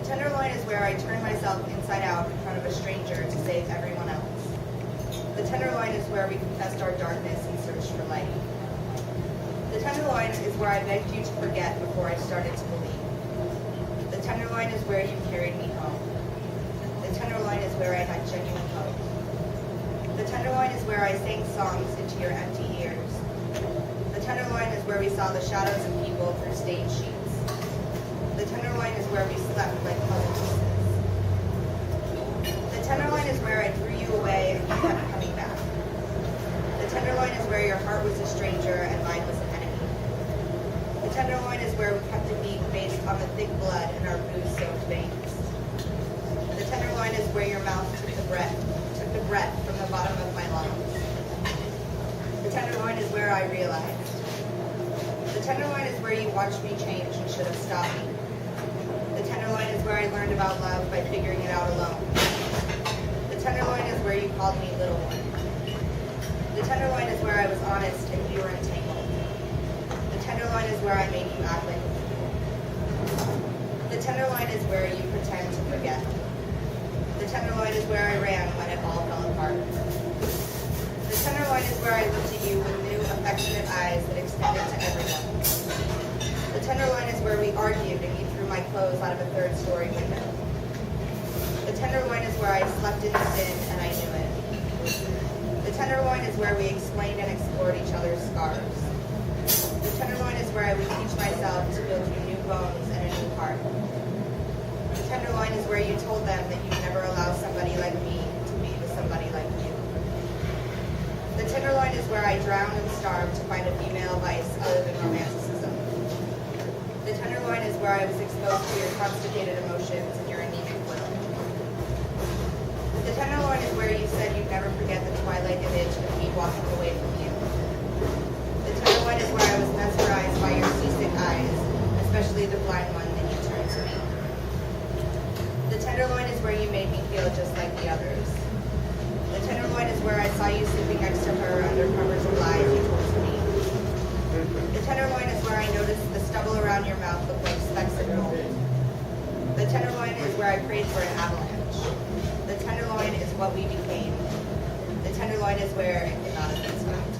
Tenderloin is where I turn myself inside out in front of a stranger to save everyone else. The Tenderloin is where we confessed our darkness and searched for light. The Tenderloin is where I begged you to forget before I started to believe. The Tenderloin is where you carried me home. The Tenderloin is where I had genuine hope. The Tenderloin is where I sang songs into your empty ears. The Tenderloin is where we saw the shadows of people through stained sheets. The Tenderloin is where we slept like puzzle pieces. The Tenderloin is where I threw you away and you kept coming back. The Tenderloin is where your heart was a stranger and mine was an enemy. The Tenderloin is where we kept a beat based on the thick blood in our booze-soaked veins. The Tenderloin is where your mouth took the breath from the bottom of my lungs. The Tenderloin is where I realized. The Tenderloin is where you watched me change and should have stopped me. The Tenderloin is where I learned about love by figuring it out alone. The Tenderloin is where you called me little one. The Tenderloin is where I was honest and you were entangled. The Tenderloin is where I made you act like a fool. The Tenderloin is where you pretend to forget. The Tenderloin is where I ran when it all fell apart. The Tenderloin is where I looked at you with new, affectionate eyes that extended to everyone. The Tenderloin is where we argued and you threw my clothes out of a third-story window. The Tenderloin is where I slept in sin and I knew it. The Tenderloin is where we explained and explored each other's scars. The Tenderloin is where I would teach myself to build you new bones and a new heart. The Tenderloin is where you told them that you'd never allow somebody like me to be with somebody like you. The Tenderloin is where I drowned and starved to find a female vice other than romanticism. The Tenderloin is where I was exposed to your constipated emotions and your anemic will. The Tenderloin is where you said you'd never forget the twilight image of me walking away from you. The Tenderloin is where I was mesmerized by your seasick eyes, especially the blind one that you turned to me. The Tenderloin is where you made me feel just like the others. The Tenderloin is where I saw you sleeping next to her under covers of lies you told to me. The Tenderloin is where I noticed the stubble around your mouth looked like specks of gold. The Tenderloin is where I prayed for an avalanche. The Tenderloin is what we became. The Tenderloin is where it could not have been stopped.